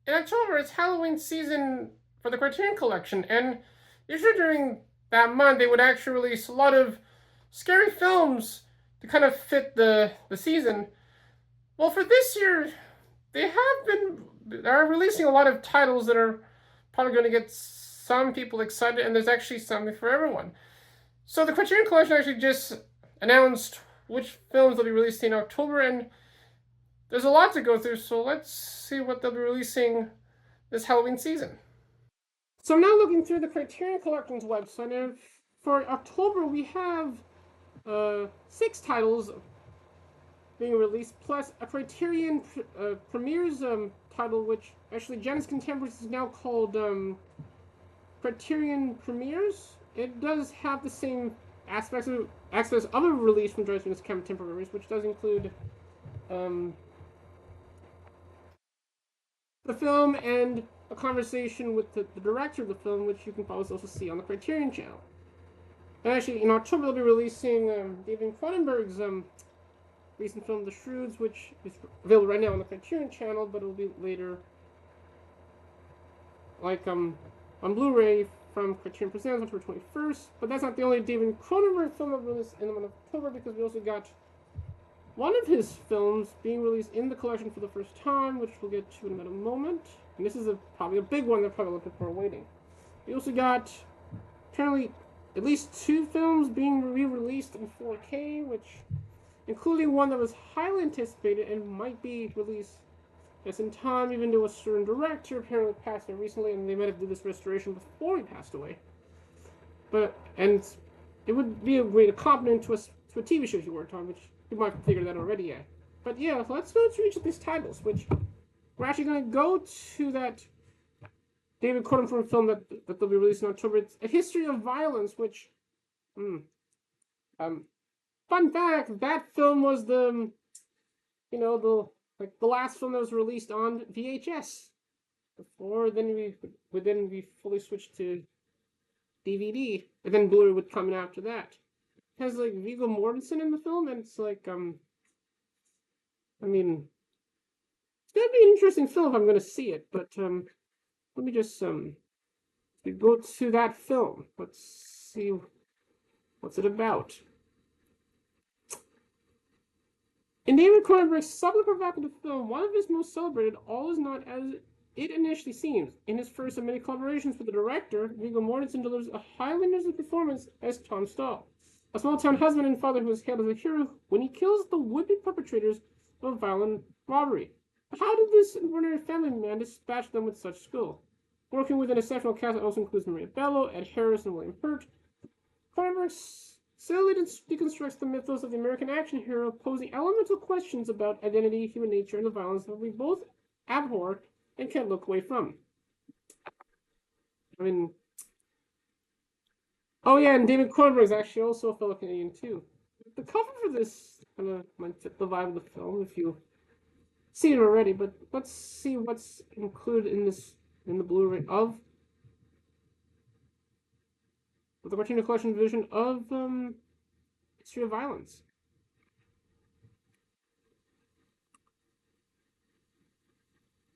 in October it's Halloween season for the Criterion Collection, and usually during that month they would actually release a lot of scary films to kind of fit the season. Well, for this year, they are releasing a lot of titles that are probably going to get some people excited, and there's actually something for everyone. So the Criterion Collection actually just announced which films they'll be releasing in October, and there's a lot to go through. So let's see what they'll be releasing this Halloween season. So I'm now looking through the Criterion Collection's website, and for October we have 6 titles being released, plus a Criterion Premieres title, which actually Genesis Contemporaries is now called Criterion Premieres. It does have the same aspects of a release from Genesis Contemporaries, which does include the film and a conversation with the director of the film, which you can probably also see on the Criterion channel. And actually, in October, they'll be releasing David Cronenberg's recent film, The Shrewds, which is available right now on the Criterion channel, but it'll be later, like on Blu-ray from Criterion Presents on October 21st. But that's not the only David Cronenberg film that will release in the month of October, because we also got one of his films being released in the collection for the first time, which we'll get to in a moment. And this is probably a big one that probably a lot of people are waiting. We also got apparently at least 2 films being re-released in 4K, which including one that was highly anticipated and might be released just in time, even though a certain director apparently passed away recently, and they might have did this restoration before he passed away. And it would be a great accompaniment to a TV show he worked on, which you might have figured that already yet. But yeah, let's go through each of these titles, which we're actually going to go to that David Cronenberg film that they'll be releasing in October. It's A History of Violence, which, fun fact, that film was the last film that was released on VHS. Before then we fully switched to DVD, and then Blu-ray would come in after that. It has like Viggo Mortensen in the film, and it's like I mean, it's gonna be an interesting film if I'm gonna see it. But let me just we go to that film. Let's see what's it about. In David Cronenberg's subtly provocative film, one of his most celebrated, all is not as it initially seems. In his first of many collaborations with the director, Viggo Mortensen delivers a highly interesting performance as Tom Stahl, a small-town husband and father who is hailed as a hero when he kills the would-be perpetrators of a violent robbery. But how did this ordinary family man dispatch them with such skill? Working with an exceptional cast that also includes Maria Bello, Ed Harris, and William Hurt, Cronenberg silly deconstructs the mythos of the American action hero, posing elemental questions about identity, human nature, and the violence that we both abhor and can't look away from. I mean, oh yeah, and David Cronenberg is actually also a fellow Canadian too. The cover for this kind of might fit the vibe of the film if you see it already, but let's see what's included in the Blu-ray of the Criterion Collection version of History of Violence.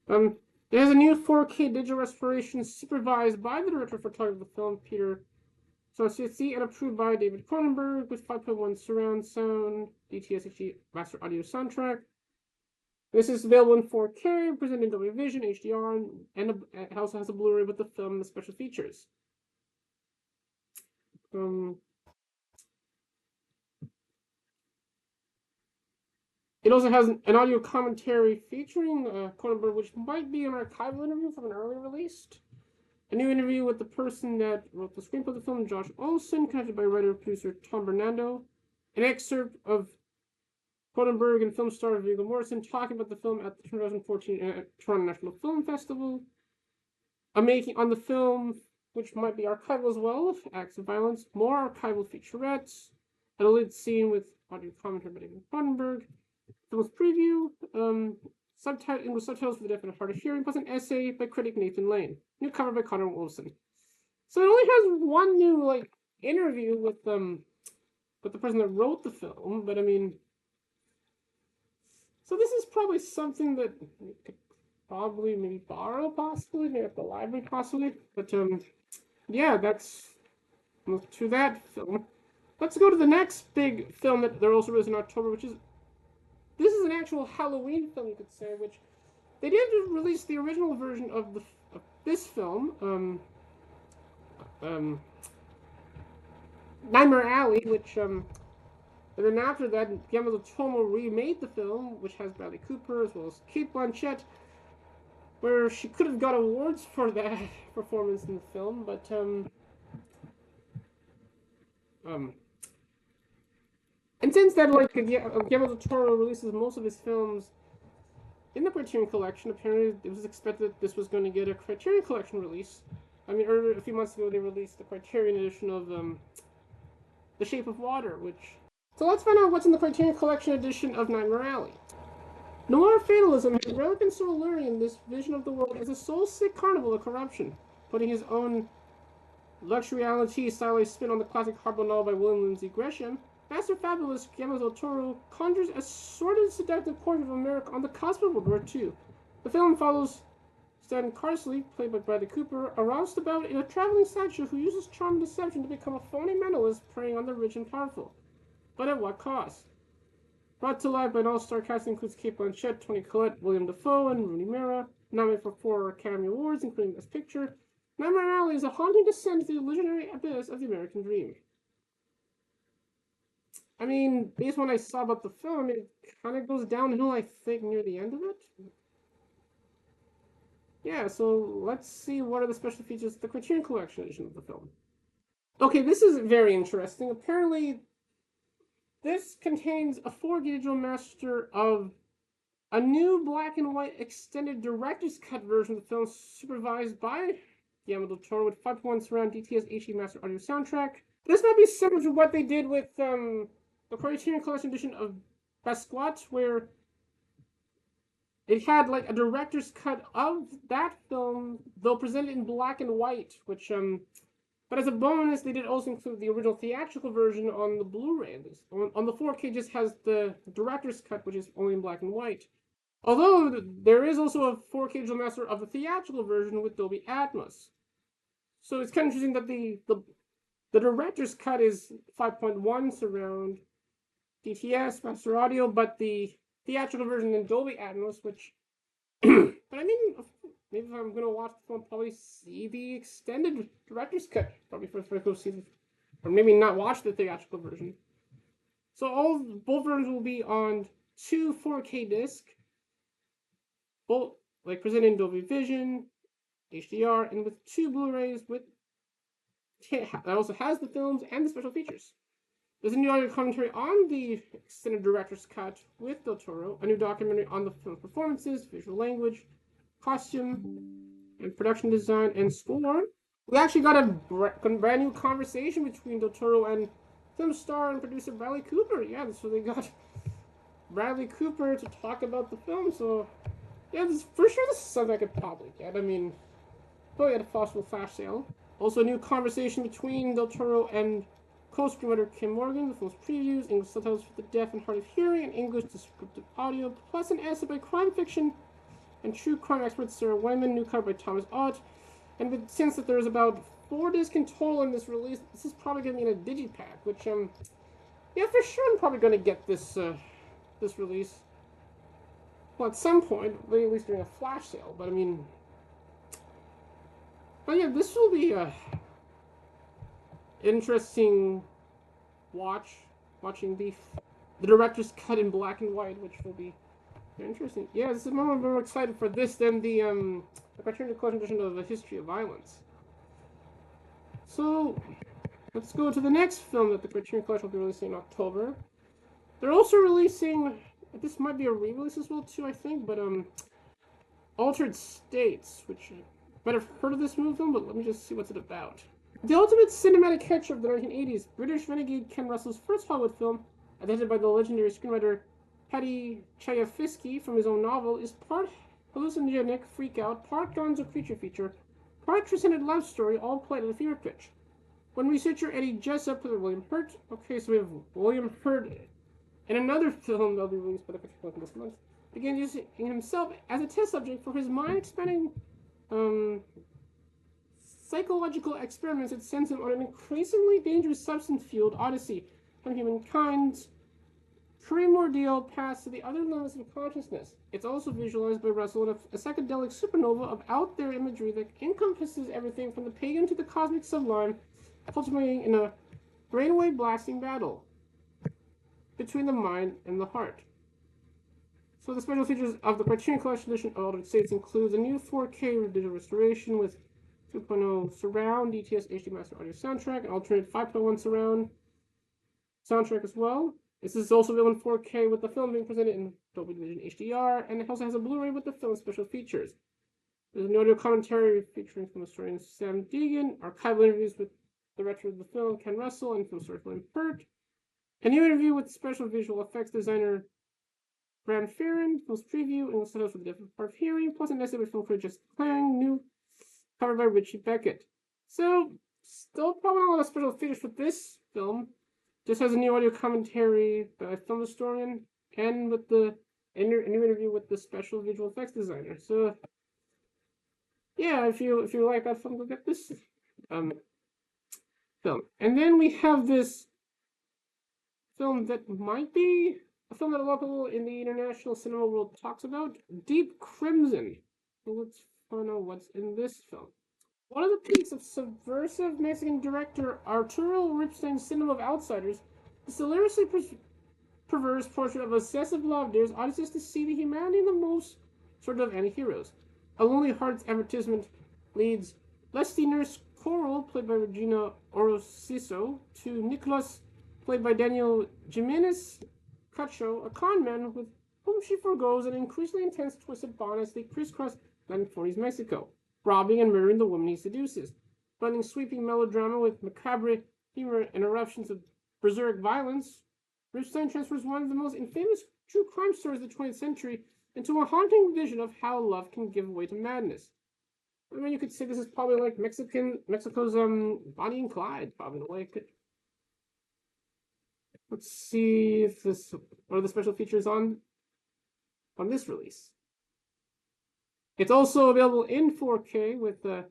It has a new 4K digital restoration supervised by the director of photography of the film, Peter Sorsizzi, and approved by David Cronenberg with 5.1 surround sound, DTS master audio soundtrack. This is available in 4K, presented in Dolby Vision, HDR, and it also has a Blu-ray with the film and the special features. It also has an audio commentary featuring Cronenberg, which might be an archival interview from an earlier release. A new interview with the person that wrote the screenplay of the film, Josh Olson, connected by writer-producer Tom Bernardo. An excerpt of Cronenberg and film star Viggo Mortensen talking about the film at the 2014 Toronto National Film Festival. A making on the film, which might be archival as well, acts of violence, more archival featurettes, a lead scene with audio commentary by David Cronenberg. Film's preview, English subtitles for the deaf and hard of hearing, plus an essay by critic Nathan Lane. New cover by Connor Wilson. So it only has one new interview with the person that wrote the film, but I mean, so this is probably something that probably maybe borrow, possibly, maybe at the library, possibly. But yeah, that's to that film. Let's go to the next big film that they're also releasing in October, which is this is an actual Halloween film, you could say, which they did release the original version of this film, Nightmare Alley, which and then after that, Guillermo de Toro remade the film, which has Bradley Cooper as well as Kate Blanchett, where she could have got awards for that performance in the film, but and since then, like Guillermo de Toro releases most of his films in the Criterion Collection, apparently it was expected that this was going to get a Criterion Collection release. I mean, earlier, a few months ago, they released the Criterion edition of The Shape of Water, which... So let's find out what's in the Criterion Collection edition of Nightmare Alley. Noir fatalism has rarely been so alluring in this vision of the world as a soul-sick carnival of corruption, putting his own luxuriality stylized spin on the classic hardboiled novel by William Lindsay Gresham. Master Fabulous Guillermo del Toro conjures a sordid, seductive portrait of America on the cusp of World War II. The film follows Stan Carsley, played by Bradley Cooper, a roustabout in a traveling sideshow who uses charm and deception to become a phony mentalist preying on the rich and powerful. But at what cost? Brought to life by an all-star cast includes Kate Blanchett, Toni Collette, William Dafoe, and Rooney Mara, nominated for 4 Academy Awards, including Best Picture. Nightmare Alley is a haunting descent into the illusionary abyss of the American dream. I mean, based on what I saw about the film, it kind of goes downhill, I think, near the end of it. Yeah, so let's see what are the special features of the Criterion Collection edition of the film. Okay, this is very interesting. Apparently, this contains a 4 digital master of a new black and white extended director's cut version of the film supervised by Guillermo del Toro with 5.1 surround DTS HD master audio soundtrack. This might be similar to what they did with the Criterion Collection edition of Basquiat, where it had like a director's cut of that film, though presented in black and white, which but as a bonus, they did also include the original theatrical version on the Blu-ray. On the 4K, just has the director's cut, which is only in black and white. Although there is also a 4K digital master of the theatrical version with Dolby Atmos. So it's kind of interesting that the director's cut is 5.1 surround DTS master audio, but the theatrical version in Dolby Atmos, which but I mean, maybe if I'm gonna watch the film, probably see the extended director's cut. Probably first go see the, or maybe not watch the theatrical version. So both versions will be on 2 4K discs, both like presented in Dolby Vision, HDR, and with 2 Blu-rays that also has the films and the special features. There's a new audio commentary on the extended director's cut with Del Toro, a new documentary on the film's performances, visual language, costume, and production design and score. We actually got a brand new conversation between Del Toro and film star and producer Bradley Cooper. Yeah, so they got Bradley Cooper to talk about the film. So yeah, for sure this is something I could probably get. I mean, probably at a possible flash sale. Also, a new conversation between Del Toro and co-screenwriter Kim Morgan, the film's previews, English subtitles for the deaf and hard of hearing, and English descriptive audio, plus an essay by crime fiction and true crime expert Sarah Wyman, new cover by Thomas Ott. And since that there's about 4 discs in total in this release, this is probably going to be in a digipack, which yeah, for sure I'm probably going to get this this release. Well, at some point, at least during a flash sale. But I mean, but yeah, this will be a interesting watching the director's cut in black and white, which will be very interesting. Yeah, this is more I'm more excited for this than the Criterion Collection edition of A History of Violence. So let's go to the next film that the Criterion Collection will be releasing in October. They're also releasing, this might be a re-release as well too, I think, but Altered States, which you might have heard of this movie film, but let me just see what's it about. The ultimate cinematic catcher of the 1980s, British renegade Ken Russell's first Hollywood film, adapted by the legendary screenwriter Paddy Chayefsky from his own novel, is part hallucinogenic freakout, part gonzo creature feature, part transcendent love story, all played at a fever pitch. When researcher Eddie Jessup with William Hurt, okay, so we have William Hurt in another film that'll be released by the Criterion Collection this month, began using himself as a test subject for his mind-expanding um, psychological experiments that sent him on an increasingly dangerous substance-fueled odyssey from humankind's primordial paths to the other limits of consciousness. It's also visualized by Russell in a psychedelic supernova of out-there imagery that encompasses everything from the pagan to the cosmic sublime, culminating in a brainwave blasting battle between the mind and the heart. So the special features of the Criterion Collection edition of Altered States includes a new 4K digital restoration with 2.0 surround, DTS HD master audio soundtrack, an alternate 5.1 surround soundtrack as well. This is also available in 4K with the film being presented in Dolby Vision HDR, and it also has a Blu-ray with the film special features. There's an audio commentary featuring film historian Sam Deegan, archival interviews with the director of the film, Ken Russell, and film historian William Pert, a new interview with special visual effects designer Bram Farron, film's preview, and also for the different part of hearing, plus an essay by film critic Jessica Klang, new cover by Richie Beckett. So, still probably a lot of special features for this film. Just has a new audio commentary by film historian, and with a new interview with the special visual effects designer. So, yeah, if you like that film, look at this film. And then we have this film that might be a film that a lot of people in the international cinema world talks about, Deep Crimson. Let's find out what's in this film. One of the peaks of subversive Mexican director Arturo Ripstein's cinema of outsiders is the lyrically perverse portrait of obsessive love dares audiences to see the humanity in the most sort of anti-heroes. A Lonely Hearts advertisement leads lusty nurse Coral, played by Regina Orosiso, to Nicholas, played by Daniel Jimenez Cacho, a con man with whom she forgoes an increasingly intense twisted bond as they crisscross Latin 40s Mexico, robbing and murdering the woman he seduces. Blending sweeping melodrama with macabre humor and eruptions of berserk violence, Ripstein transfers one of the most infamous true crime stories of the 20th century into a haunting vision of how love can give way to madness. I mean, you could say this is probably like Mexico's Bonnie and Clyde, probably the way it could. Let's see if this what are the special features on this release. It's also available in 4K with a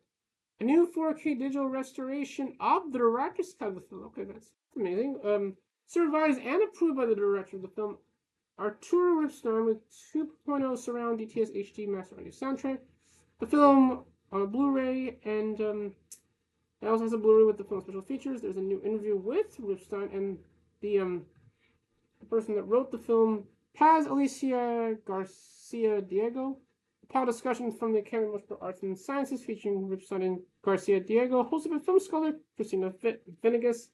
new 4K digital restoration of the director's cut of the film. Okay, that's amazing. Supervised and approved by the director of the film, Arturo Ripstein, with 2.0 surround DTS HD master audio soundtrack. The film on a Blu-ray, and it also has a Blu-ray with the film special features. There's a new interview with Ripstein and the person that wrote the film, Paz Alicia Garcia Diego. A panel discussion from the Academy of Arts and Sciences featuring Ripstein and Garcia Diego, hosted by film scholar Christina Venegas.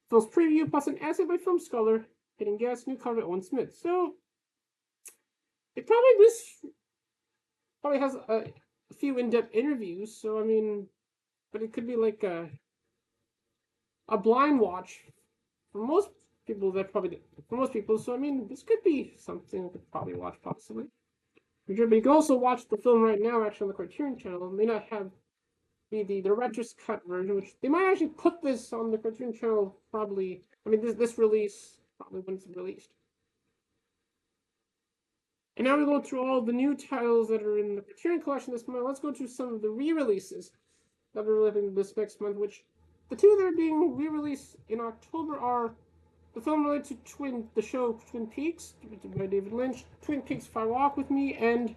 Film's preview plus an essay by film scholar, hidden guest, new cover Owen Smith. So it probably has a few in-depth interviews. So I mean, but it could be like a blind watch for most people. So I mean, this could be something I could probably watch possibly. But you can also watch the film right now, actually on the Criterion channel. It may not have be the director's cut version, which they might actually put this on the Criterion channel. Probably, I mean, this release probably when it's released. And now we're going through all the new titles that are in the Criterion Collection this month. Let's go through some of the re-releases that are releasing this next month. Which the two that are being re-released in October are the film related to the show Twin Peaks, by David Lynch, Twin Peaks: Fire Walk with Me, and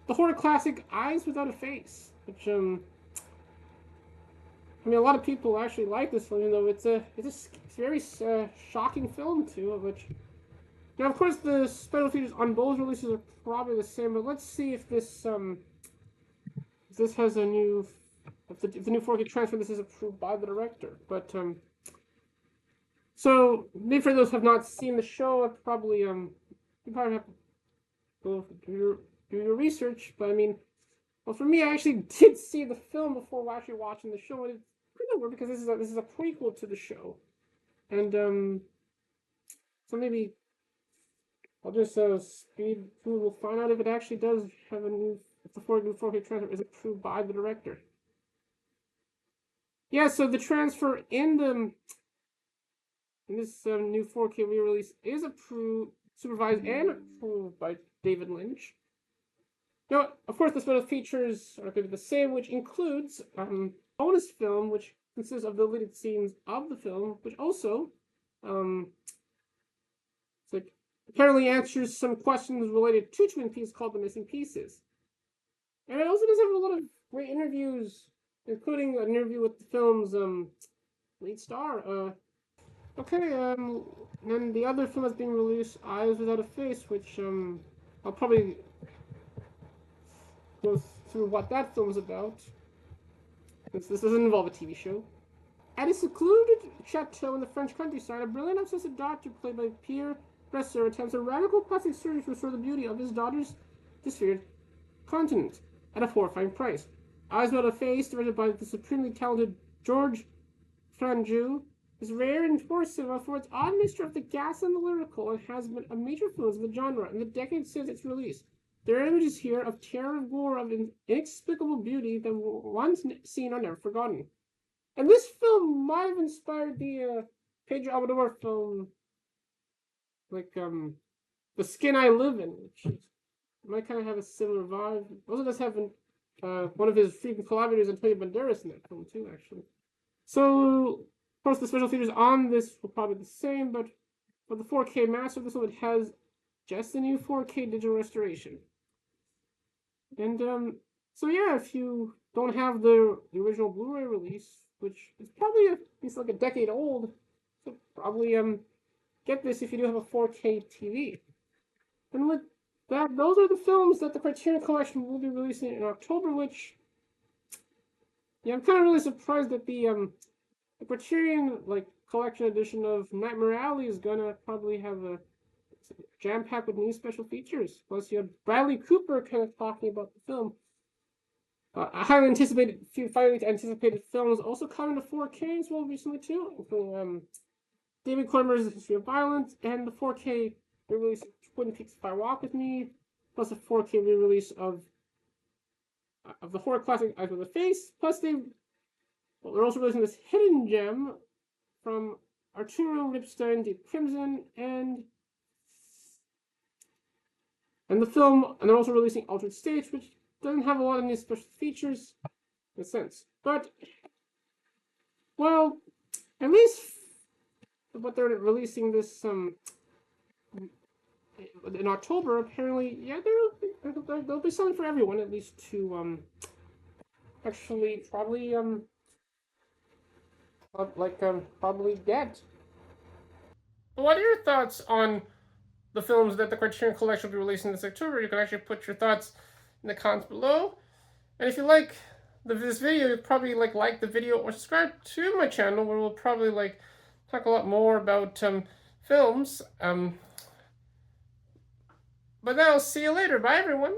the horror classic Eyes Without a Face, which I mean, a lot of people actually like this film, even though it's a very shocking film too. Which now, of course, the special features on both releases are probably the same. But let's see if this has a new if the new 4K transfer this is approved by the director. But so maybe for those who have not seen the show, probably you probably have to go do your research. But I mean, well, for me, I actually did see the film before actually watching the show, and it's pretty weird because this is a prequel to the show, and so maybe I'll just speed through. We'll find out if it actually does have if the 4K transfer is approved by the director. Yeah, so the transfer in this new 4K re-release is approved supervised and approved by David Lynch. Now, of course, the special features are going to be the same, which includes bonus film, which consists of the deleted scenes of the film, which also it's like apparently answers some questions related to Twin Peaks called The Missing Pieces. And it also does have a lot of great interviews, including an interview with the film's lead star. And the other film that's being released, Eyes Without a Face, which I'll probably go through what that film's about, since this doesn't involve a TV show. At a secluded chateau in the French countryside, a brilliant obsessive doctor played by Pierre Bresser attempts a radical plastic surgery to restore the beauty of his daughter's disfigured continent at a horrifying price. Eyes Without a Face, directed by the supremely talented Georges Franju, is rare and forcible for its odd mixture of the gas and the lyrical, and has been a major influence of the genre in the decades since its release. There are images here of terror and gore of inexplicable beauty that once seen are never forgotten. And this film might have inspired the Pedro Almodovar film, like The Skin I Live In, which might kind of have a similar vibe. Also does have one of his frequent collaborators, Antonio Banderas, in that film too, actually. So, of course, the special features on this will probably be the same, but for the 4K master, this one, it has just the new 4K digital restoration. And so yeah, if you don't have the original Blu-ray release, which is probably at least like a decade old, so probably get this if you do have a 4K TV. And with that, those are the films that the Criterion Collection will be releasing in October, which, yeah, I'm kind of really surprised that the Criterion Collection edition of Nightmare Alley is gonna probably have a jam-packed with new special features. Plus, you have Bradley Cooper kind of talking about the film. A highly anticipated films also coming to 4K as well recently too, including David Cronenberg's History of Violence and the 4K re-release of Twin Peaks Fire Walk with Me, plus a 4K re-release of the horror classic Eyes Without a Face. Plus, they're also releasing this hidden gem from Arturo Ripstein, Deep Crimson, and the film, and they're also releasing Altered States, which doesn't have a lot of new special features in a sense. But, well, at least what they're releasing this in October, apparently, yeah, there'll be something for everyone, at least to actually probably probably get. What are your thoughts on the films that the Criterion Collection will be releasing this October? You can actually put your thoughts in the comments below. And if you like this video, you'll probably like the video or subscribe to my channel, where we'll probably talk a lot more about films. But now, see you later. Bye, everyone.